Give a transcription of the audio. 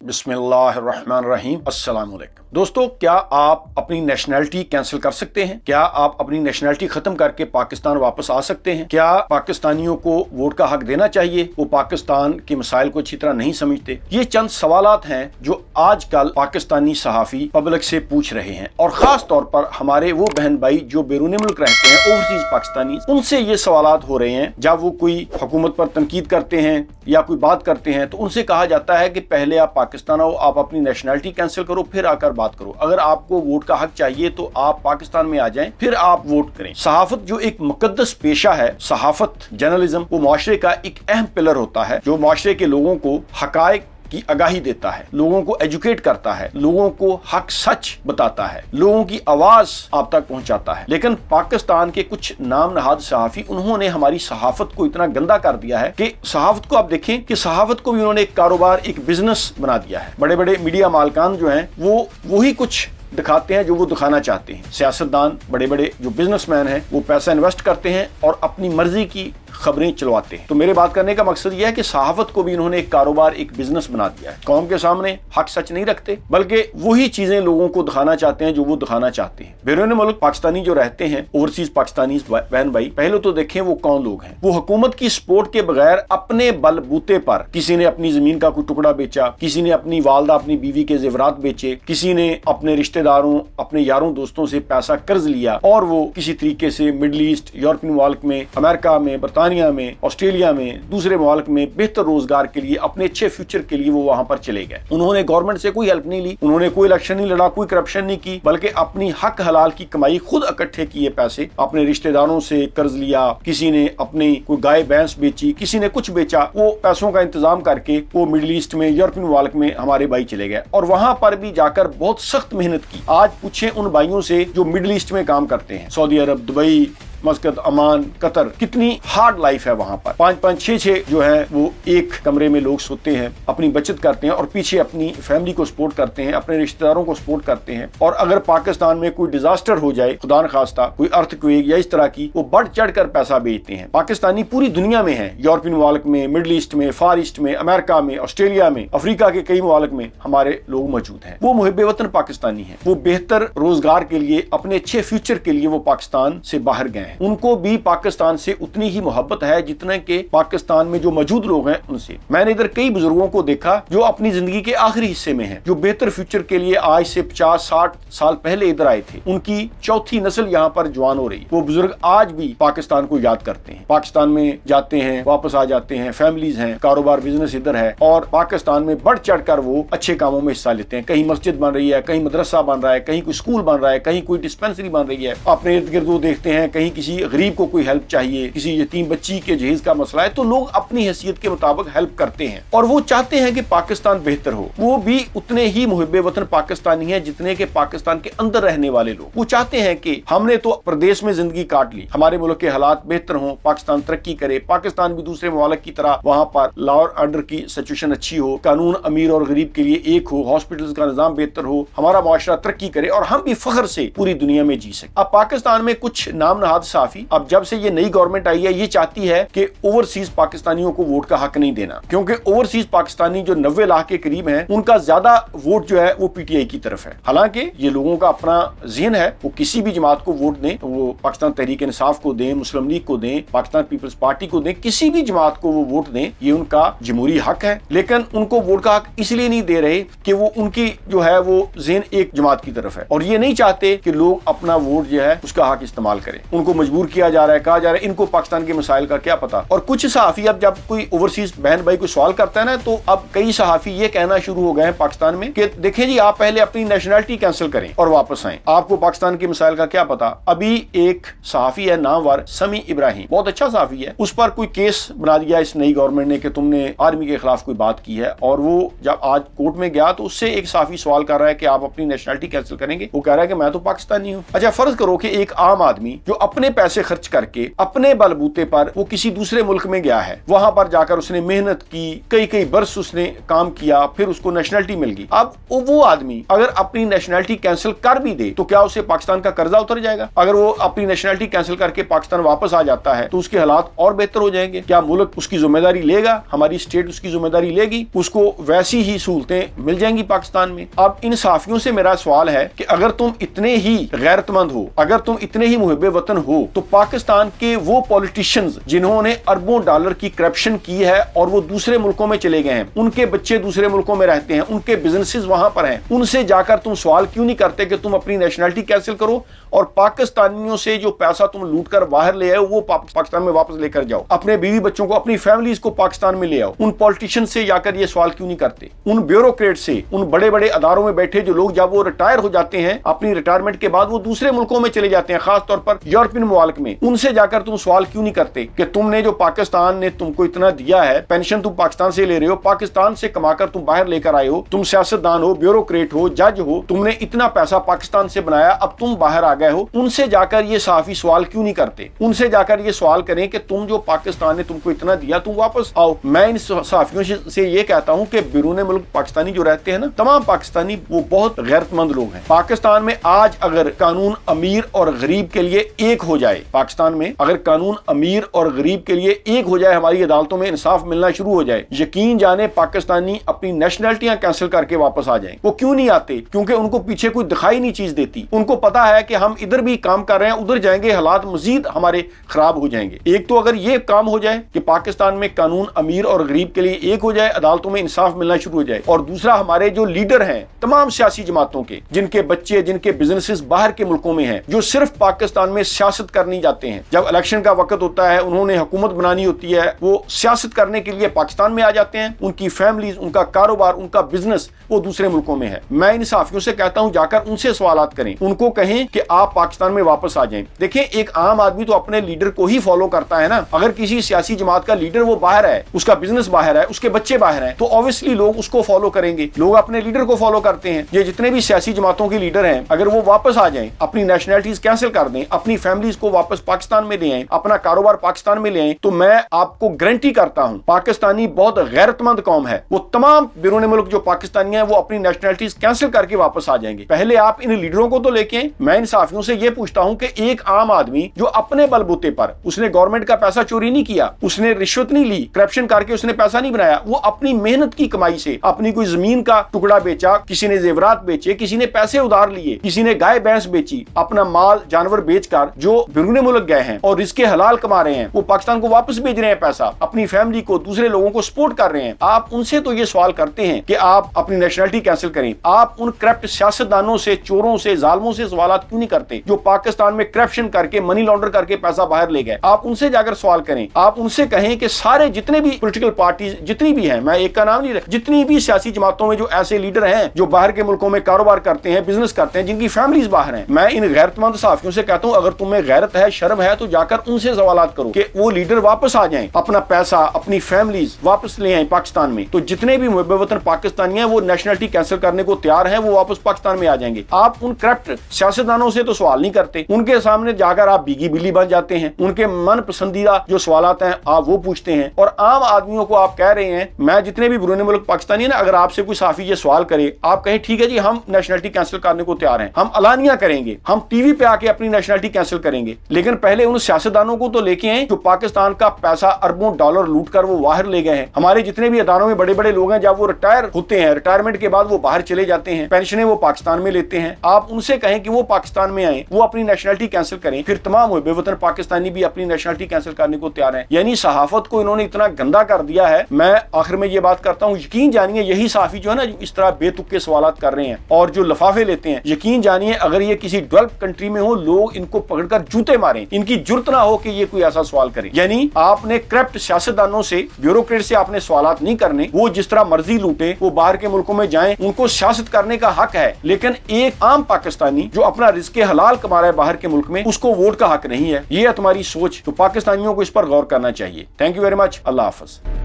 बिस्मिल्लाहिर्रहमानिर्रहीम। अस्सलाम वालेकुम। दोस्तों, क्या आप अपनी नेशनैलिटी कैंसिल कर सकते हैं? क्या आप अपनी नेशनैलिटी खत्म करके पाकिस्तान वापस आ सकते हैं? क्या पाकिस्तानियों को वोट का हक देना चाहिए? वो पाकिस्तान के मसाइल को अच्छी तरह नहीं समझते। ये चंद सवालात हैं जो आजकल पाकिस्तानी सहाफ़ी पब्लिक से पूछ रहे हैं, और खास तौर पर हमारे वो बहन भाई जो बैरून मुल्क रहते हैं, ओवरसीज पाकिस्तानी, उनसे ये सवालात हो रहे हैं। जब वो कोई हुकूमत पर तनकीद करते हैं या कोई बात करते हैं तो उनसे कहा जाता है कि पहले आप पाकिस्तान आओ, आप अपनी नेशनैलिटी कैंसिल करो, फिर आकर बात करो। अगर आपको वोट का हक चाहिए तो आप पाकिस्तान में आ जाएं, फिर आप वोट करें। सहाफत जो एक मुकद्दस पेशा है, सहाफत जर्नलिज्म, वो मुआशरे का एक अहम पिलर होता है जो मुआशरे के लोगों को हकायक की आगाही देता है, लोगों को एजुकेट करता है, लोगों को हक सच बताता है, लोगों की आवाज आप तक पहुंचाता है। लेकिन पाकिस्तान के कुछ नाम नहाद सहाफी, उन्होंने हमारी सहाफत को इतना गंदा कर दिया है कि सहाफत को आप देखें कि सहाफत को भी उन्होंने एक कारोबार, एक बिजनेस बना दिया है। बड़े बड़े मीडिया मालकान जो हैं वो वही कुछ दिखाते हैं जो वो दिखाना चाहते हैं। सियासतदान, बड़े बड़े जो बिजनेसमैन हैं, वो पैसा इन्वेस्ट करते हैं और अपनी मर्जी की खबरें चलवाते हैं। तो मेरे बात करने का मकसद यह है कि सहाफत को भी इन्होंने एक कारोबार, एक बिजनेस बना दिया है। कौम के सामने हक सच नहीं रखते, बल्कि वही चीजें लोगों को दिखाना चाहते हैं जो वो दिखाना चाहते हैं। बैरून मुल्क पाकिस्तानी जो रहते हैं, ओवरसीज पाकिस्तानी बहन भाई, पहले तो देखें वो कौन लोग हैं। वो हुकूमत की सपोर्ट के बगैर अपने बलबूते पर, किसी ने अपनी जमीन का कोई टुकड़ा बेचा, किसी ने अपनी वालदा, अपनी बीवी के जेवरात बेचे, किसी ने अपने रिश्तेदारों, अपने यारों दोस्तों से पैसा कर्ज लिया और वो किसी तरीके से मिडल ईस्ट, यूरोपियन मुल्क में, अमेरिका में, बरतानिया में, ऑस्ट्रेलिया में, दूसरे मुल्क में बेहतर रोजगार के लिए, अपने अच्छे फ्यूचर के लिए वो वहां पर चले गए। उन्होंने गवर्नमेंट से कोई हेल्प नहीं ली, उन्होंने कोई इलेक्शन नहीं लड़ा, कोई करप्शन नहीं की, बल्कि अपनी हक हलाल की कमाई खुद इकट्ठे किए पैसे, अपने रिश्तेदारों से कर्ज लिया, किसी ने अपनी कोई गाय भैंस बेची, किसी ने कुछ बेचा, वो पैसों का इंतजाम करके वो मिडल ईस्ट में, यूरोपियन मुल्क में हमारे भाई चले गए और वहां पर भी जाकर बहुत सख्त मेहनत की। आज पूछे उन भाइयों से जो मिडल ईस्ट में काम करते हैं, सऊदी अरब, दुबई, मस्कत, अमान, कतर, कितनी हार्ड लाइफ है वहां पर। 5-5, 6-6 जो है वो एक कमरे में लोग सोते हैं, अपनी बचत करते हैं और पीछे अपनी फैमिली को सपोर्ट करते हैं, अपने रिश्तेदारों को सपोर्ट करते हैं। और अगर पाकिस्तान में कोई डिजास्टर हो जाए, खुदा न खास्ता कोई अर्थक्वेक या इस तरह की, वो बढ़ चढ़ कर पैसा बेचते हैं। पाकिस्तानी पूरी दुनिया में है, यूरोपियन मुल्क में, मिडल ईस्ट में, फार ईस्ट में, अमेरिका में, ऑस्ट्रेलिया में, अफ्रीका के कई मुल्क में हमारे लोग मौजूद हैं। वो मुहिब्बे वतन पाकिस्तानी है, वो बेहतर रोजगार के लिए, अपने अच्छे फ्यूचर के लिए वो पाकिस्तान से बाहर गए हैं। उनको भी पाकिस्तान से उतनी ही मोहब्बत है जितने के पाकिस्तान में जो मौजूद लोग हैं उनसे। मैंने इधर कई बुजुर्गों को देखा जो अपनी जिंदगी के आखिरी हिस्से में हैं, जो बेहतर फ्यूचर के लिए आज से 50-60 साल पहले इधर आए थे। उनकी चौथी नस्ल यहाँ पर जवान हो रही। वो बुजुर्ग आज भी पाकिस्तान को याद करते हैं, पाकिस्तान में जाते हैं, वापस आ जाते हैं, फैमिलीज हैं, कारोबार, बिजनेस इधर है और पाकिस्तान में बढ़ चढ़ कर वो अच्छे कामों में हिस्सा लेते हैं। कहीं मस्जिद बन रही है, कहीं मदरसा बन रहा है, कहीं कोई स्कूल बन रहा है, कहीं कोई डिस्पेंसरी बन रही है। अपने इर्द गिर्द वो देखते हैं, कहीं किसी गरीब को कोई हेल्प चाहिए, किसी यतीम बच्ची के जहेज का मसला है, तो लोग अपनी हैसियत के मुताबिक हेल्प करते हैं और वो चाहते हैं कि पाकिस्तान बेहतर हो। वो भी उतने ही मुहिब्बे वतन पाकिस्तानी हैं जितने के पाकिस्तान के अंदर रहने वाले लोग। वो चाहते हैं कि हमने तो प्रदेश में जिंदगी काट ली, हमारे मुल्क के हालात बेहतर हों, पाकिस्तान तरक्की करे, पाकिस्तान भी दूसरे मुल्क की तरह वहां पर लॉ और ऑर्डर की सिचुएशन अच्छी हो, कानून अमीर और गरीब के लिए एक हो, हॉस्पिटल्स का निजाम बेहतर हो, हमारा मुआशरा तरक्की करे और हम भी फख्र से पूरी दुनिया में जी सके। अब पाकिस्तान में कुछ नाम नहाद सहाफी, अब जब से ये नई गवर्नमेंट आई है, ये चाहती है कि ओवरसीज पाकिस्तानियों को वोट का हक नहीं देना, क्योंकि ओवरसीज पाकिस्तानी जो 90 लाख के करीब हैं, उनका ज्यादा वोट जो है वो पीटीआई की तरफ है। हालांकि ये लोगों का अपना ज़हन है, वो किसी भी जमात को वोट दें, तो वो पाकिस्तान तहरीक इंसाफ को दें, मुस्लिम लीग को दें, पाकिस्तान पीपल्स पार्टी को दें, किसी भी जमात को वो वोट दें, ये उनका जमहूरी हक है। लेकिन उनको वोट का हक इसलिए नहीं दे रहे कि वो उनकी जो है वो ज़हन एक जमात की तरफ है और ये नहीं चाहते कि लोग अपना वोट जो है उसका हक इस्तेमाल करें। उनको मजबूर किया जा रहा है, कहा जा रहा है इनको पाकिस्तान के मसाइल का क्या पता। और कुछ सहाफी, अब जब कोई ओवरसीज बहन भाई को सवाल करता है ना, तो अब कई सहाफी ये कहना शुरू हो गए हैं पाकिस्तान में कि देखें जी, आप पहले अपनी नेशनैलिटी कैंसिल करें और वापस आएं, आपको पाकिस्तान के मसाइल का क्या पता। अभी एक सहाफी है नामवर समी इब्राहिम, बहुत अच्छा सहाफी है, उस पर कोई केस बना दिया इस नई गवर्नमेंट ने कि तुमने आर्मी के खिलाफ कोई बात की है। और वो जब आज कोर्ट में गया तो उससे एक सहाफी सवाल कर रहा है कि आप अपनी नेशनैलिटी कैंसिल करेंगे। वो कह रहा है कि मैं तो पाकिस्तानी हूँ। अच्छा, फर्ज करो कि एक आम आदमी जो अपने अपने पैसे खर्च करके अपने बलबूते पर वो किसी दूसरे मुल्क में गया है, वहां पर जाकर उसने मेहनत की, कई कई बरस उसने काम किया, फिर उसको नेशनलिटी मिल गई। अब वो आदमी अगर अपनी नेशनलिटी कैंसिल कर भी दे तो क्या उसे पाकिस्तान का कर्जा उतर जाएगा? अगर वो अपनी नेशनलिटी कैंसिल करके पाकिस्तान वापस आ जाता है तो उसके हालात और बेहतर हो जाएंगे। क्या मुल्क उसकी जिम्मेदारी लेगा? हमारी स्टेट उसकी जिम्मेदारी लेगी? उसको वैसी ही सहूलतें मिल जाएंगी पाकिस्तान में? अब इन सहाफियों से मेरा सवाल है कि अगर तुम इतने ही गैरतमंद हो, अगर तुम इतने ही मुहिब्बे वतन हो, तो पाकिस्तान के वो पॉलिटिशियंस जिन्होंने अरबों डॉलर की करप्शन की है और वो दूसरे मुल्कों में चले गए हैं, उनके बच्चे दूसरे मुल्कों में रहते हैं, उनके बिजनेसेस वहां पर हैं, उनसे जाकर तुम सवाल क्यों नहीं करते कि तुम अपनी नेशनलिटी कैंसिल करो और पाकिस्तानियों से जो पैसा तुम लूट कर बाहर ले आए वो पाकिस्तान में वापस लेकर जाओ, अपने बीवी बच्चों को, अपनी फैमिलीज को पाकिस्तान में ले आओ। उन पॉलिटिशियन से जाकर ये सवाल क्यों नहीं करते? उन ब्यूरोक्रेट से, उन बड़े बड़े अदारों में बैठे जो लोग जब वो रिटायर हो जाते हैं, अपनी रिटायरमेंट के बाद वो दूसरे मुल्कों में चले जाते हैं, खासतौर पर यूरोपियन मुल्क में, उनसे जाकर तुम सवाल क्यों नहीं करते कि तुमने जो पाकिस्तान ने तुमको इतना दिया है, पेंशन तुम पाकिस्तान से ले रहे हो, पाकिस्तान से कमाकर तुम बाहर लेकर आए हो, तुम सियासतदान हो, ब्यूरोक्रेट हो, जज हो, तुमने इतना पैसा पाकिस्तान से बनाया, अब तुम बाहर आ गए हो, उनसे जाकर ये सहाफी सवाल क्यों नहीं करते? उनसे जाकर ये सवाल करें कि तुम जो पाकिस्तान ने तुमको इतना दिया तुम वापस आओ। मैं इन सहाफियों से ये कहता हूं कि बिरून मुल्क पाकिस्तानी जो रहते हैं ना, तमाम पाकिस्तानी वो बहुत गैरतमंद लोग हैं। पाकिस्तान में आज अगर कानून अमीर और गरीब के लिए एक हो जाए, पाकिस्तान में अगर कानून अमीर और गरीब के लिए एक हो जाए, हमारी अदालतों में इंसाफ मिलना शुरू हो जाए, यकीन जाने पाकिस्तानी अपनी नेशनलिटियां कैंसिल करके वापस आ जाएं। वो क्यों नहीं आते? क्योंकि उनको पीछे कोई दिखाई नहीं चीज देती। उनको पता है कि हम इधर भी काम कर रहे हैं, उधर जाएंगे हालात मजीद हमारे खराब हो जाएंगे। एक तो अगर ये काम हो जाए कि पाकिस्तान में कानून अमीर और गरीब के लिए एक हो जाए, अदालतों में इंसाफ मिलना शुरू हो जाए, और दूसरा हमारे जो लीडर हैं तमाम सियासी जमातों के, जिनके बच्चे, जिनके बिजनेसेस बाहर के मुल्कों में हैं, जो सिर्फ पाकिस्तान में सियासत करनी जाते हैं, जब इलेक्शन का वक्त होता है, उन्होंने हुकूमत बनानी होती है, वो सियासत करने के लिए पाकिस्तान में आ जाते हैं, उनकी फैमिलीज, उनका कारोबार, उनका बिजनेस वो दूसरे मुल्कों में है। मैं इन सहाफियों से कहता हूं जाकर उनसे सवालात करें, उनको कहें कि आप पाकिस्तान में वापस आ जाएं। देखें, एक आम आदमी तो अपने लीडर को ही फॉलो करता है ना। अगर किसी सियासी जमात का लीडर वो बाहर है, उसका बिजनेस बाहर है, उसके बच्चे बाहर हैं, तो ऑब्वियसली लोग उसको फॉलो करेंगे, लोग अपने लीडर को फॉलो करते हैं। ये जितने भी सियासी जमातों के लीडर हैं, अगर वो वापस आ जाएं, अपनी नेशनलिटीज कैंसिल कर दें, अपनी फैमिलीज को वापस पाकिस्तान में ले आएं, अपना कारोबार पाकिस्तान में ले आएं, तो मैं आपको गारंटी करता हूं पाकिस्तानी बहुत गैरतमंद कौम है। वो तमाम बिरून मुल्क जो पाकिस्तानी हैं वो अपनी नेशनलिटीज कैंसिल करके वापस आ जाएंगे। पहले आप इन लीडरों को तो लेके आएं। मैं इन सहाफियों से ये पूछता हूं कि एक आम आदमी जो अपने बलबूते पर, उसने गवर्नमेंट का पैसा चोरी नहीं किया, उसने रिश्वत नहीं ली, करप्शन करके उसने पैसा नहीं बनाया, वो अपनी मेहनत की कमाई से अपनी कोई जमीन का टुकड़ा बेचा, किसी ने जेवरात बेचे, किसी ने पैसे उधार लिए, किसी ने गाय भैंस बेची, अपना माल जानवर बेचकर जो बिरून मुल्क गए हैं और रिज़्क़े हलाल कमा रहे हैं, वो पाकिस्तान को वापस भेज रहे हैं पैसा, अपनी फैमिली को, दूसरे लोगों को सपोर्ट कर रहे हैं। आप उनसे तो ये सवाल करते हैं कि आप अपनी नेशनलिटी कैंसिल करें। आप उन करप्ट सियासतदानों से, चोरों से, जालिमों से सवालात क्यों नहीं करते जो पाकिस्तान में करप्शन करके, मनी लॉन्डर करके पैसा बाहर ले गए? आप उनसे जाकर सवाल करें। आप उनसे कहें कि सारे जितने भी पॉलिटिकल पार्टीज जितनी भी हैं, मैं एक का नाम नहीं रख, जितनी भी सियासी जमातों में जो ऐसे लीडर हैं जो बाहर के मुल्कों में कारोबार करते हैं, बिजनेस करते हैं, जिनकी फैमिलीज बाहर हैं, मैं इन गैरतमंद सहाफियों से कहता हूं अगर तुम्हें गैरत है, शर्म है, तो जाकर उनसे सवालात करो कि वो लीडर वापस आ जाएं, अपना पैसा, अपनी फैमिलीज वापस ले आए पाकिस्तान में। तो जितने भी मुहब्बे वतन पाकिस्तानी हैं वो नेशनलिटी कैंसिल करने को तैयार हैं, वो वापस पाकिस्तान में आ जाएंगे। आप उन करप्ट सियासतदानों से तो सवाल नहीं करते, उनके सामने जाकर आप बीगी बिल्ली बन जाते हैं, उनके मन पसंदीदा जो सवालात हैं आप वो पूछते हैं, और आम आदमियों को आप कह रहे हैं, मैं जितने भी बिरून मुल्क पाकिस्तानी है ना, अगर आपसे कोई सहाफी ये सवाल करे, आप कहें ठीक है जी हम नेशनलिटी कैंसिल करने को तैयार हैं, हम अलानिया करेंगे, हम टीवी पे आके अपनी नेशनलिटी कैंसिल करेंगे, लेकिन पहले उन सियासतदानों को तो लेके आए जो पाकिस्तान का पैसा अरबों डॉलर लूट कर वो बाहर ले गए हैं। हमारे जितने भी अदारों में बड़े बड़े लोग हैं, जब वो रिटायर होते हैं, रिटायरमेंट के बाद वो बाहर चले जाते हैं, पेंशनें वो पाकिस्तान में लेते हैं। आप उनसे कहें कि वो पाकिस्तान में आए, वो अपनी नेशनलिटी कैंसिल करें, फिर तमाम मुहब्बे वतन पाकिस्तानी भी अपनी नेशनलिटी कैंसिल करने को तैयार हैं। यानी सहाफत को इन्होंने इतना गंदा कर दिया है। मैं आखिर में ये बात करता हूँ, यकीन जानिए यही सहाफी जो है ना, जो इस तरह बेतुके सवालात कर रहे हैं और जो लफाफे लेते हैं, यकीन जानिए अगर ये किसी डेवलप कंट्री में हो, लोग इनको पकड़कर जूते मारें, इनकी जुर्त ना हो कि ये कोई ऐसा सवाल करे। यानी आपने करप्ट सियासतदानों से, ब्यूरोक्रेट से आपने सवालात नहीं करने, वो जिस तरह मर्जी लूटे, वो बाहर के मुल्कों में जाएं, उनको सियासत करने का हक है, लेकिन एक आम पाकिस्तानी जो अपना रिज़्क़े हलाल कमा रहा है बाहर के मुल्क में, उसको वोट का हक नहीं है। ये है तुम्हारी सोच, तो पाकिस्तानियों को इस पर गौर करना चाहिए। Thank you very much. अल्लाह हाफ़िज़।